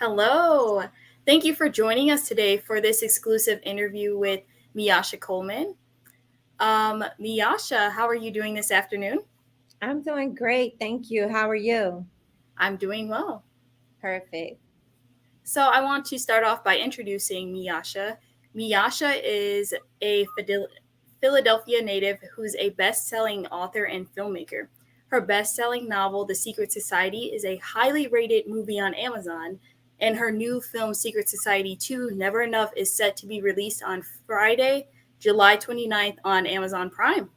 Hello. Thank you for joining us today for this exclusive interview with Miyasha Coleman. Miyasha, how are you doing this afternoon? I'm doing great. Thank you. How are you? I'm doing well. Perfect. So, I want to start off by introducing Miyasha. Miyasha is a Philadelphia native who's a best selling author and filmmaker. Her best selling novel, The Secret Society, is a highly rated movie on Amazon, and her new film, Secret Society 2 Never Enough, is set to be released on Friday, July 29th on Amazon Prime.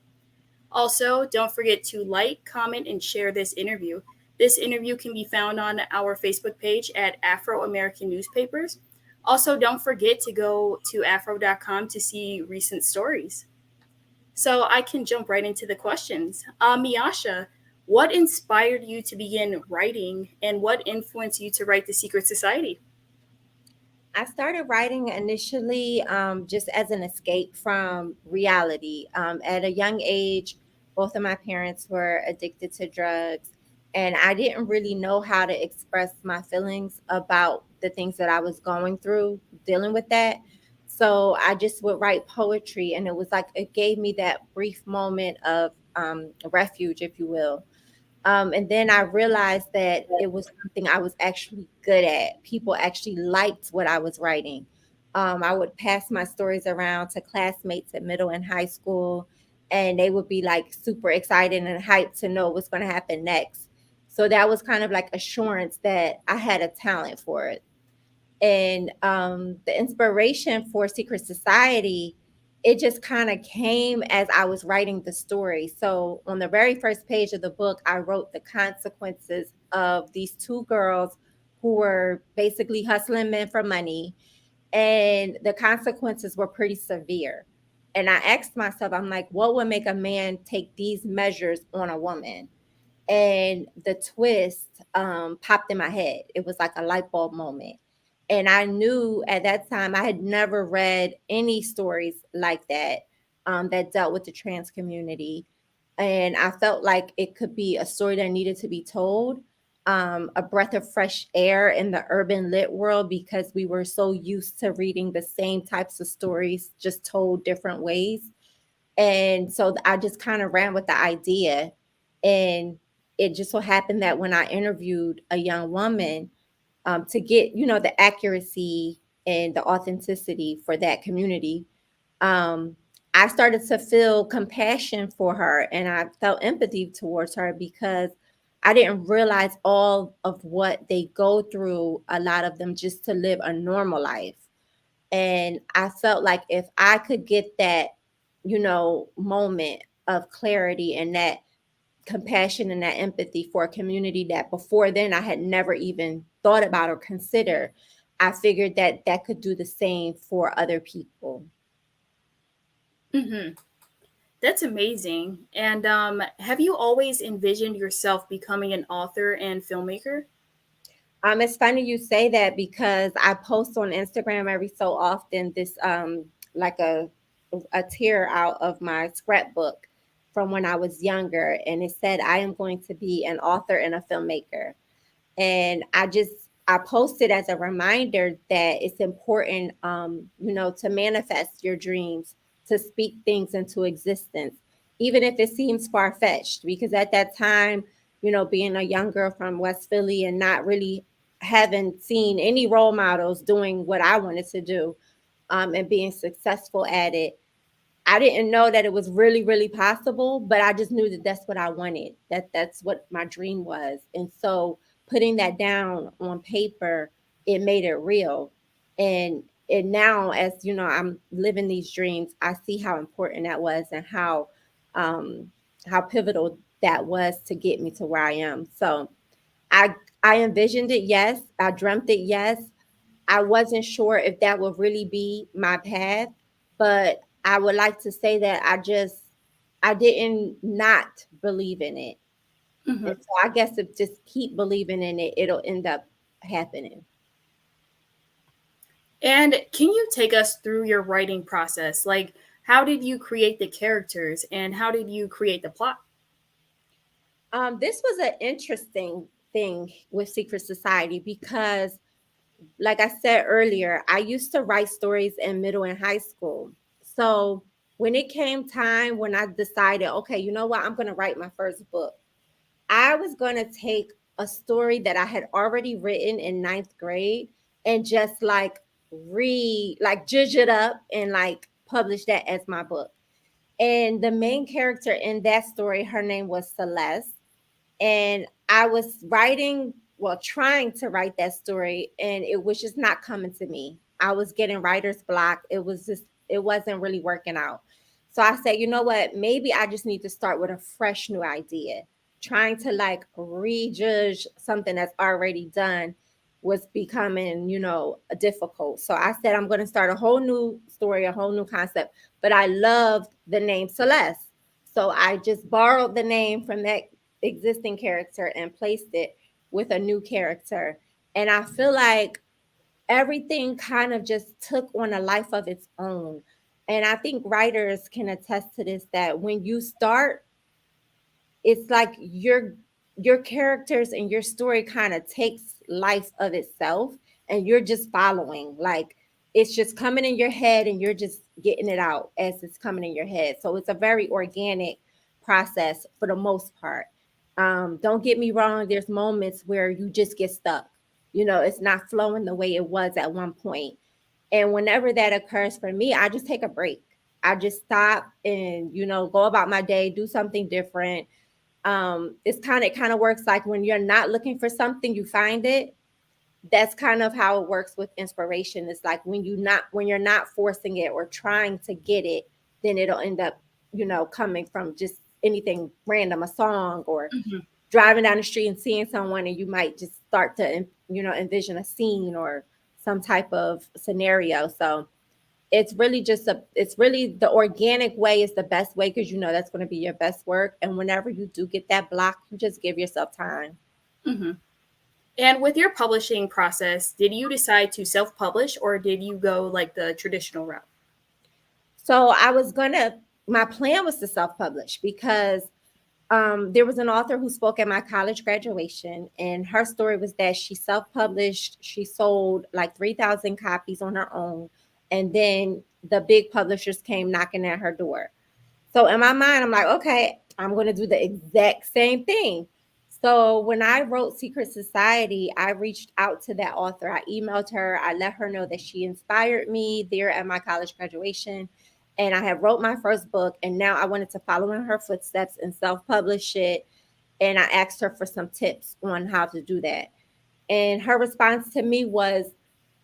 Also, don't forget to like, comment, and share this interview. This interview can be found on our Facebook page at Afro American Newspapers. Also, don't forget to go to afro.com to see recent stories. So I can jump right into the questions. Miyasha, what inspired you to begin writing and what influenced you to write The Secret Society? I started writing initially just as an escape from reality. At a young age, both of my parents were addicted to drugs, and I didn't really know how to express my feelings about the things that I was going through dealing with that. So I just would write poetry, and it was like it gave me that brief moment of refuge, if you will. And then I realized that it was something I was actually good at. People actually liked what I was writing. I would pass my stories around to classmates at middle and high school, and they would be like super excited and hyped to know what's going to happen next. So that was kind of like assurance that I had a talent for it. And the inspiration for Secret Society, it just kind of came as I was writing the story. So on the very first page of the book, I wrote the consequences of these two girls who were basically hustling men for money, and the consequences were pretty severe. And I asked myself, I'm like, what would make a man take these measures on a woman? And the twist popped in my head. It was like a light bulb moment. And I knew at that time I had never read any stories like that that dealt with the trans community. And I felt like it could be a story that needed to be told, a breath of fresh air in the urban lit world because we were so used to reading the same types of stories, just told different ways. And so I just kind of ran with the idea. And it just so happened that when I interviewed a young woman to get, the accuracy and the authenticity for that community, um, I started to feel compassion for her and I felt empathy towards her because I didn't realize all of what they go through, a lot of them just to live a normal life. And I felt like if I could get that, moment of clarity and that compassion and that empathy for a community that before then I had never even thought about or considered, I figured that that could do the same for other people. Mm-hmm. That's amazing. And have you always envisioned yourself becoming an author and filmmaker? It's funny you say that because I post on Instagram every so often this like a tear out of my scrapbook from when I was younger, and it said I am going to be an author and a filmmaker. And I posted as a reminder that it's important, to manifest your dreams, to speak things into existence, even if it seems far fetched. Because at that time, being a young girl from West Philly and not really having seen any role models doing what I wanted to do, and being successful at it, I didn't know that it was really, really possible, but I just knew that that's what I wanted. That's what my dream was. And so putting that down on paper, it made it real. And now as I'm living these dreams, I see how important that was and um how pivotal that was to get me to where I am. So I I envisioned it, yes. I dreamt it, yes. I wasn't sure if that would really be my path, but I would like to say that I didn't not believe in it. Mm-hmm. And so I guess if just keep believing in it, it'll end up happening. And can you take us through your writing process? Like, how did you create the characters and how did you create the plot? This was an interesting thing with Secret Society because like I said earlier, I used to write stories in middle and high school. So when it came time when I decided, okay, you know what, I'm going to write my first book, I was going to take a story that I had already written in ninth grade and just like like judge it up and like publish that as my book. And the main character in that story, her name was Celeste, and I was writing, well, trying to write that story, and it was just not coming to me. I was getting writer's block. It wasn't really working out. So I said, you know what? Maybe I just need to start with a fresh new idea. Trying to like rejudge something that's already done was becoming, difficult. So I said, I'm going to start a whole new story, a whole new concept. But I loved the name Celeste. So I just borrowed the name from that existing character and placed it with a new character. And I feel like everything kind of just took on a life of its own. And I think writers can attest to this, that when you start, it's like your characters and your story kind of takes life of itself, and you're just following, like it's just coming in your head and you're just getting it out as it's coming in your head. So it's a very organic process for the most part. Don't get me wrong, there's moments where you just get stuck, it's not flowing the way it was at one point. And whenever that occurs for me, I just take a break. I just stop and go about my day, do something different. It kind of works like when you're not looking for something, you find it. That's kind of how it works with inspiration. It's like when you're not forcing it or trying to get it, then it'll end up coming from just anything random, a song, or Hmm. driving down the street and seeing someone, and you might just start to envision a scene or some type of scenario. So it's really the organic way is the best way, because that's going to be your best work. And whenever you do get that block, you just give yourself time. Hmm. And with your publishing process, did you decide to self publish or did you go like the traditional route? So my plan was to self-publish, because there was an author who spoke at my college graduation, and her story was that she self-published. She sold like 3,000 copies on her own, and then the big publishers came knocking at her door. So in my mind, I'm like, okay, I'm going to do the exact same thing. So when I wrote Secret Society, I reached out to that author. I emailed her. I let her know that she inspired me there at my college graduation. And I had wrote my first book, and now I wanted to follow in her footsteps and self-publish it. And I asked her for some tips on how to do that. And her response to me was,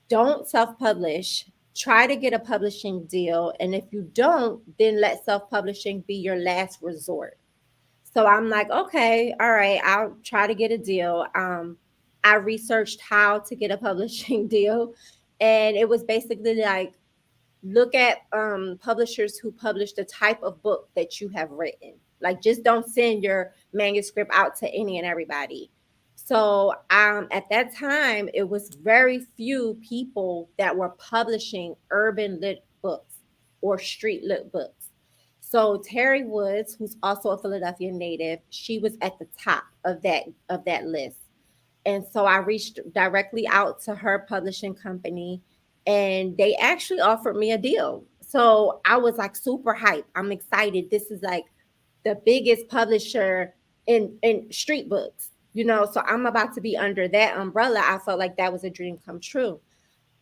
don't self publish. Try to get a publishing deal. And if you don't, then let self publishing be your last resort. So I'm like, okay, all right, I'll try to get a deal. I researched how to get a publishing deal. And it was basically like, look at publishers who publish the type of book that you have written. Like, just don't send your manuscript out to any and everybody. So at that time, it was very few people that were publishing urban lit books or street lit books. So Terry Woods, who's also a Philadelphia native, she was at the top of that list. And so I reached directly out to her publishing company, and they actually offered me a deal. So I was like super hyped. I'm excited. This is like the biggest publisher in street books, so I'm about to be under that umbrella. I felt like that was a dream come true.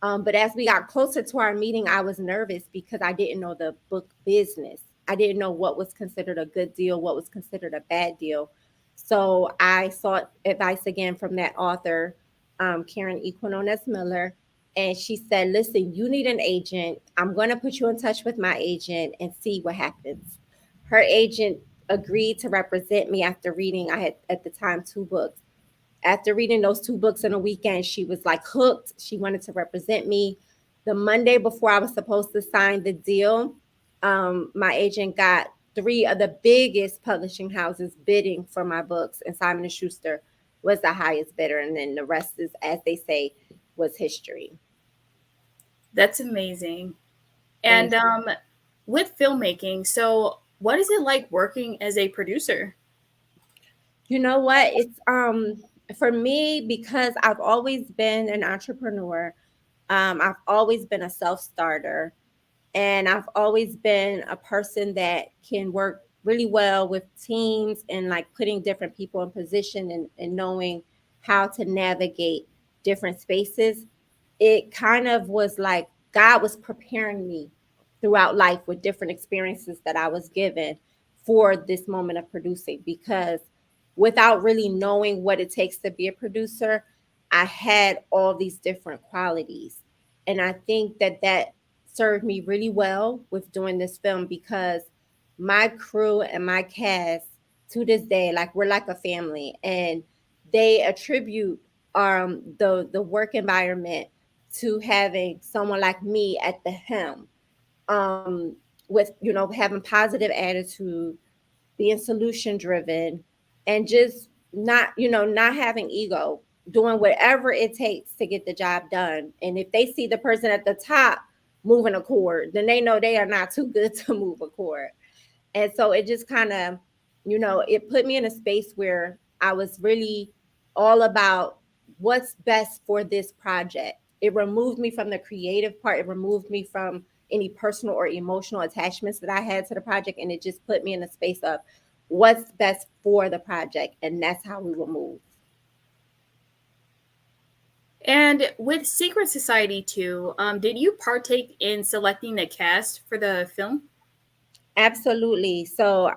But as we got closer to our meeting, I was nervous because I didn't know the book business. I didn't know what was considered a good deal, what was considered a bad deal. So I sought advice again from that author, Karen Equinones Miller. And she said, listen, you need an agent. I'm going to put you in touch with my agent and see what happens. Her agent agreed to represent me after reading, I had at the time 2 books. After reading those 2 books in a weekend, she was like hooked. She wanted to represent me. The Monday before I was supposed to sign the deal, my agent got 3 of the biggest publishing houses bidding for my books, and Simon and Schuster was the highest bidder, and then the rest is, as they say, was history. That's amazing. And Thank you. with filmmaking, so what is it like working as a producer? You know what? It's For me, because I've always been an entrepreneur, I've always been a self starter, and I've always been a person that can work really well with teams and like putting different people in position and knowing how to navigate different spaces. It kind of was like God was preparing me throughout life with different experiences that I was given for this moment of producing, because without really knowing what it takes to be a producer, I had all these different qualities. And I think that that served me really well with doing this film, because my crew and my cast to this day, like we're like a family, and they attribute the work environment to having someone like me at the helm, um with having positive attitude, being solution driven, and just not having ego, doing whatever it takes to get the job done. And if they see the person at the top moving a cord, then they know they are not too good to move a cord. And so it just kind of, it put me in a space where I was really all about what's best for this project. It removed me from the creative part, it removed me from any personal or emotional attachments that I had to the project. And it just put me in a space of what's best for the project. And that's how we will move. And with Secret Society 2, did you partake in selecting the cast for the film? Absolutely. So,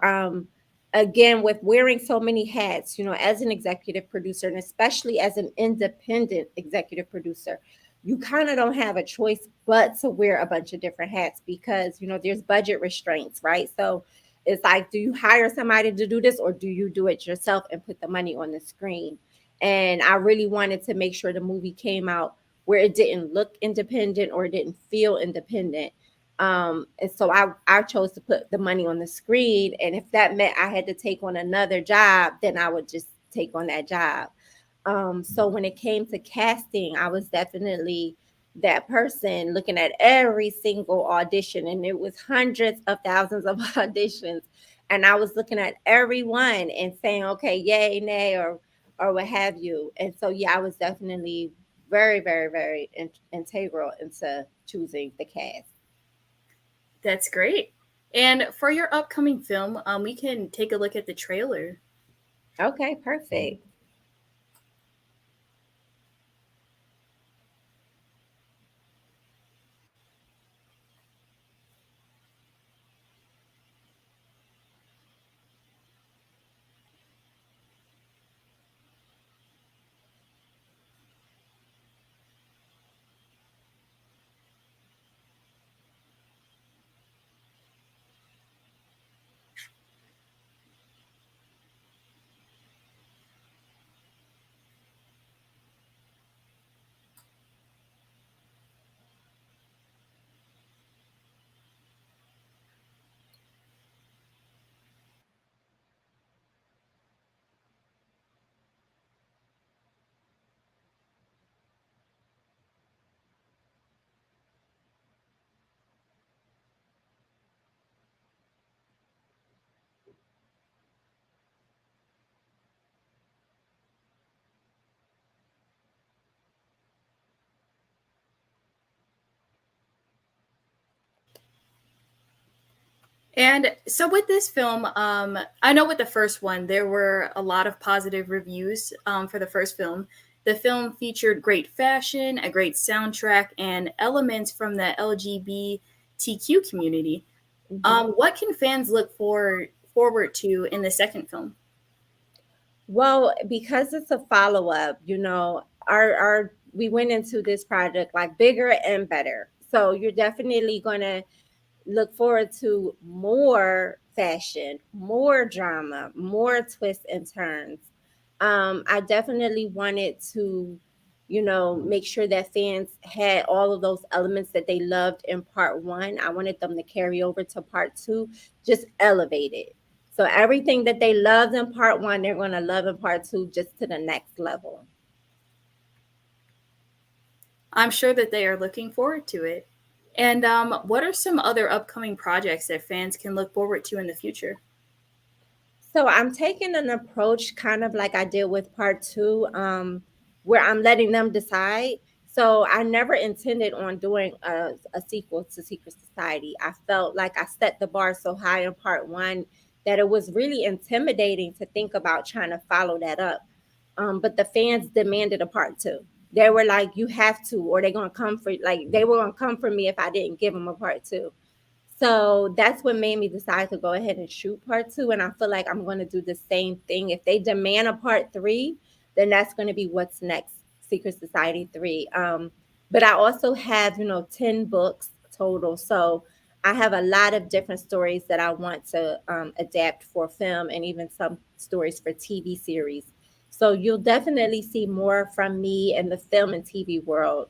again, with wearing so many hats, as an executive producer, and especially as an independent executive producer, you kind of don't have a choice but to wear a bunch of different hats, because, there's budget restraints, right? So, it's like, do you hire somebody to do this, or do you do it yourself and put the money on the screen? And I really wanted to make sure the movie came out where it didn't look independent or it didn't feel independent. And so I chose to put the money on the screen. And if that meant I had to take on another job, then I would just take on that job. So when it came to casting, I was definitely that person looking at every single audition, and it was hundreds of thousands of auditions. And I was looking at every one and saying, okay, yay, nay, or what have you. And so, yeah, I was definitely very, very, very integral into choosing the cast. That's great. And for your upcoming film, we can take a look at the trailer. Okay, perfect. And so with this film, I know with the first one, there were a lot of positive reviews for the first film. The film featured great fashion, a great soundtrack, and elements from the LGBTQ community. Mhm. What can fans look forward to in the second film? Well, because it's a follow up, our we went into this project like bigger and better. So you're definitely gonna look forward to more fashion, more drama, more twists and turns. I definitely wanted to, make sure that fans had all of those elements that they loved in part one. I wanted them to carry over to part two, just elevate it. So everything that they loved in part one, they're going to love in part two, just to the next level. I'm sure that they are looking forward to it. And what are some other upcoming projects that fans can look forward to in the future? So I'm taking an approach kind of like I did with part two, where I'm letting them decide. So I never intended on doing a sequel to Secret Society. I felt like I set the bar so high in part one that it was really intimidating to think about trying to follow that up. But the fans demanded a part two. They were like, "You have to, or they're gonna come for like they were gonna come for me if I didn't give them a part two." So that's what made me decide to go ahead and shoot part two. And I feel like I'm going to do the same thing. If they demand a part three, then that's going to be what's next, Secret Society 3. But I also have, 10 books total. So I have a lot of different stories that I want to adapt for film and even some stories for TV series. So you'll definitely see more from me in the film and TV world.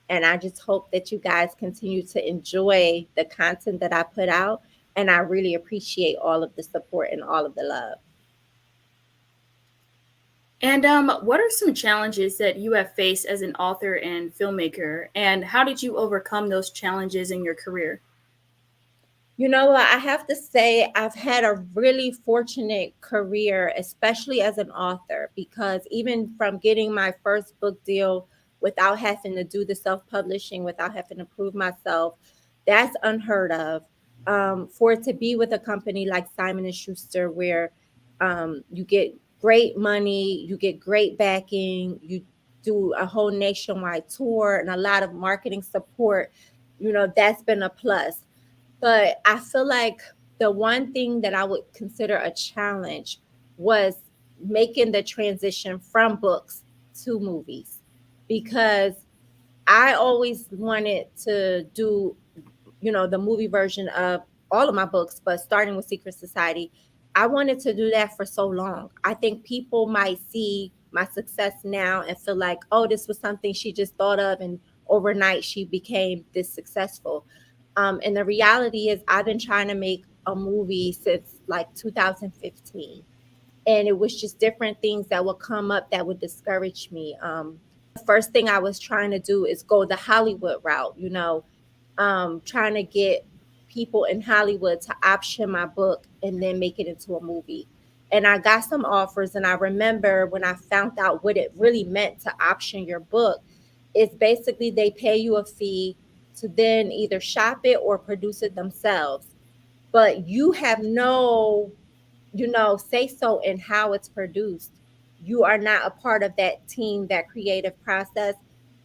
And I just hope that you guys continue to enjoy the content that I put out. And I really appreciate all of the support and all of the love. And what are some challenges that you have faced as an author and filmmaker, and how did you overcome those challenges in your career? You know what? I have to say, I've had a really fortunate career, especially as an author, because even from getting my first book deal without having to do the self publishing, without having to prove myself, that's unheard of. For it to be with a company like Simon and Schuster, where you get great money, you get great backing, you do a whole nationwide tour and a lot of marketing support, that's been a plus. But I feel like the one thing that I would consider a challenge was making the transition from books to movies, because I always wanted to do, the movie version of all of my books, but starting with Secret Society, I wanted to do that for so long. I think people might see my success now and feel like, oh, this was something she just thought of, and overnight she became this successful. And the reality is, I've been trying to make a movie since like 2015, and it was just different things that would come up that would discourage me. The first thing I was trying to do is go the Hollywood route, trying to get people in Hollywood to option my book and then make it into a movie. And I got some offers, and I remember when I found out what it really meant to option your book, it's basically they pay you a fee to then either shop it or produce it themselves. But you have no, say so in how it's produced. You are not a part of that team, that creative process.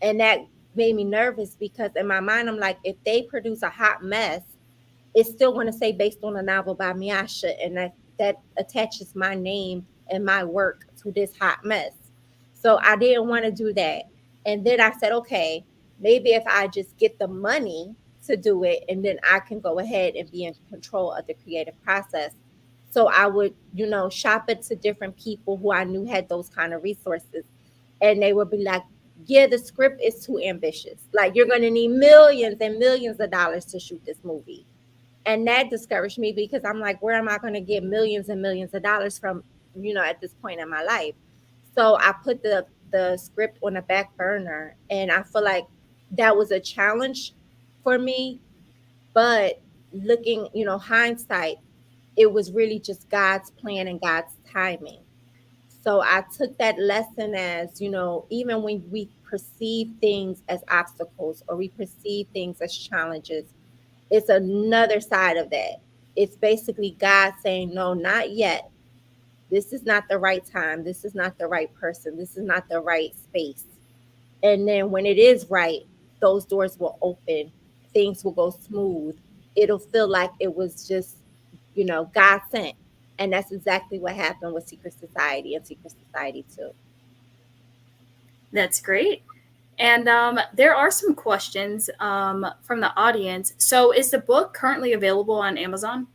And that made me nervous, because in my mind, I'm like, if they produce a hot mess, it's still going to say based on a novel by Miyasha, and that attaches my name and my work to this hot mess. So I didn't want to do that. And then I said, okay, maybe if I just get the money to do it, and then I can go ahead and be in control of the creative process. So I would, shop it to different people who I knew had those kind of resources. And they would be like, yeah, the script is too ambitious. Like, you're going to need millions and millions of dollars to shoot this movie. And that discouraged me, because I'm like, where am I going to get millions and millions of dollars from, at this point in my life? So I put the script on a back burner, and I feel like that was a challenge for me. But looking, hindsight, it was really just God's plan and God's timing. So I took that lesson as, even when we perceive things as obstacles or we perceive things as challenges, it's another side of that. It's basically God saying, no, not yet. This is not the right time. This is not the right person. This is not the right space. And then when it is right, those doors will open. Things will go smooth. It'll feel like it was just, God sent. And that's exactly what happened with Secret Society and Secret Society 2. That's great. And there are some questions from the audience. So, is the book currently available on Amazon?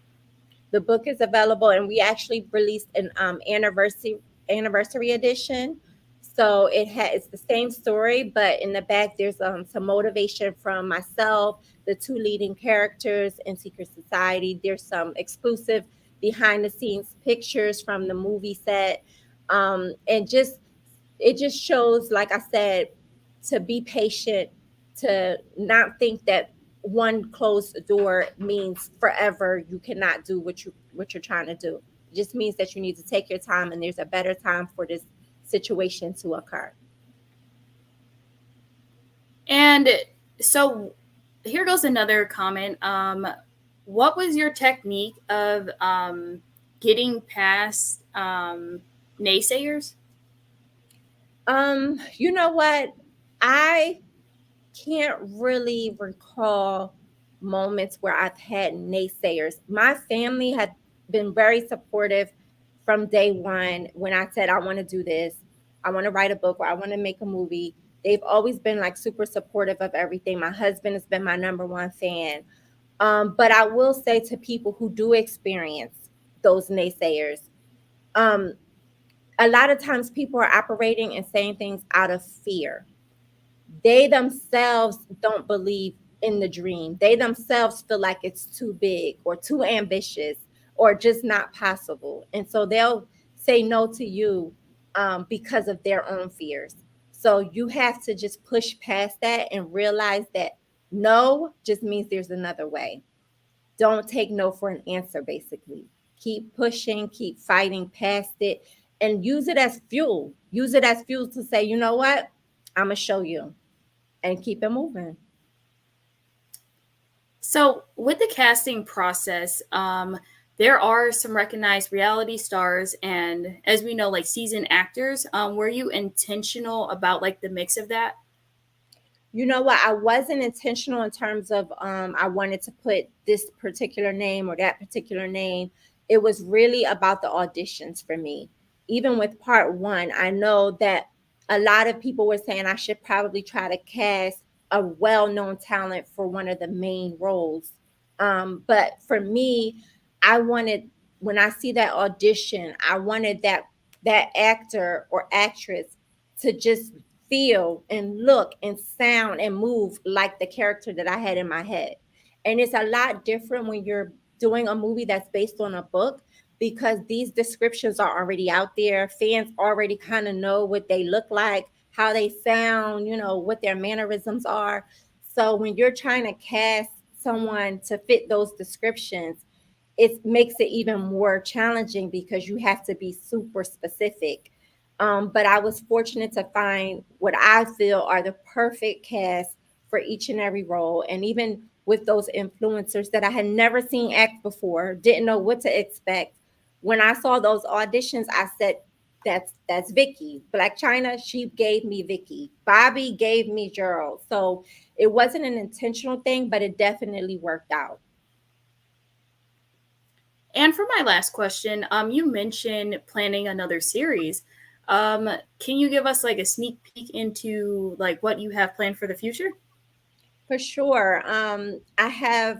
The book is available, and we actually released an anniversary edition. So it's the same story, but in the back there's some motivation from myself, the two leading characters in Secret Society. There's some exclusive behind the scenes pictures from the movie set, and just it just shows, like I said, to be patient, to not think that one closed door means forever you cannot do what you're trying to do. just means that you need to take your time and there's a better time for this situation to occur. And so here goes another comment. What was your technique of getting past naysayers? You know what? I can't really recall moments where I've had naysayers. My family had been very supportive from day one when I said, I want to do this, I want to write a book, or I want to make a movie. They've always been like super supportive of everything. My husband has been my number one fan. But I will say to people who do experience those naysayers, um, a lot of times people are operating and saying things out of fear. They themselves don't believe in the dream. They themselves feel like it's too big or too ambitious or just not possible. And so they'll say no to you because of their own fears. So you have to just push past that and realize that no just means there's another way. Don't take no for an answer, basically. Keep pushing, keep fighting past it, and use it as fuel. Use it as fuel to say, you know what? I'm going to show you and keep it moving. So, with the casting process, there are some recognized reality stars, and as we know, like seasoned actors. Were you intentional about like the mix of that? You know what? I wasn't intentional in terms of I wanted to put this particular name or that particular name. It was really about the auditions for me. Even with part one, I know that a lot of people were saying I should probably try to cast a well-known talent for one of the main roles. But for me, I wanted, when I see that audition, I wanted that actor or actress to just feel and look and sound and move like the character that I had in my head. And it's a lot different when you're doing a movie that's based on a book because these descriptions are already out there. Fans already kind of know what they look like, how they sound, what their mannerisms are. So when you're trying to cast someone to fit those descriptions, it makes it even more challenging because you have to be super specific. But I was fortunate to find what I feel are the perfect cast for each and every role. And even with those influencers that I had never seen act before, didn't know what to expect. When I saw those auditions, I said, that's Vicky. Black China, she gave me Vicky. Bobby gave me Gerald. So it wasn't an intentional thing, but it definitely worked out. And for my last question, you mentioned planning another series. Can you give us like a sneak peek into like what you have planned for the future? For sure. I have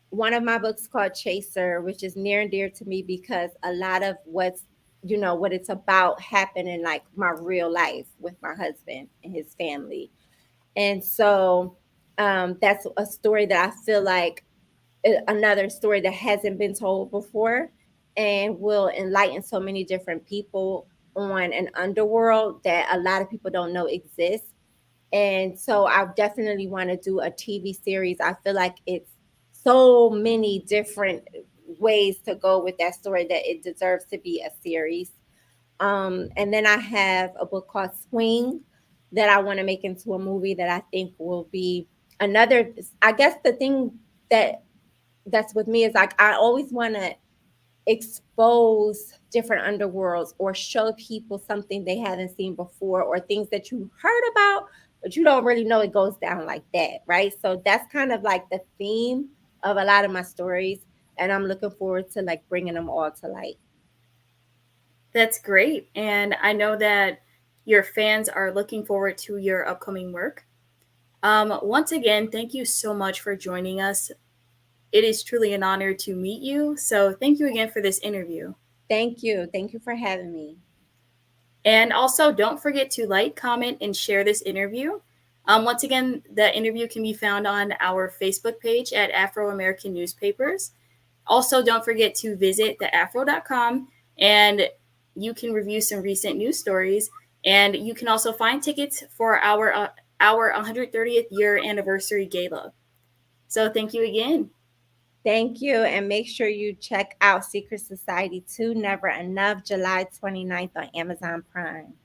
one of my books called Chaser, which is near and dear to me because a lot of what it's about happened in like my real life with my husband and his family. And so that's a story that I feel like another story that hasn't been told before and will enlighten so many different people on an underworld that a lot of people don't know exists. And so I definitely want to do a TV series. I feel like it's so many different ways to go with that story that it deserves to be a series. And then I have a book called Swing that I want to make into a movie that I think will be another. I guess the thing that that's with me is like I always want to expose different underworlds or show people something they haven't seen before or things that you heard about but you don't really know it goes down like that, right? So that's kind of like the theme of a lot of my stories, and I'm looking forward to like bringing them all to light. That's great. And I know that your fans are looking forward to your upcoming work. Once again, thank you so much for joining us. It is truly an honor to meet you. So, thank you again for this interview. Thank you for having me. And also, don't forget to like, comment, and share this interview. Once again, the interview can be found on our Facebook page at Afro American Newspapers. Also, don't forget to visit theafro.com and you can review some recent news stories. And you can also find tickets for our 130th year anniversary gala. So, thank you again. Thank you. And make sure you check out Secret Society 2 Never Enough, July 29th on Amazon Prime.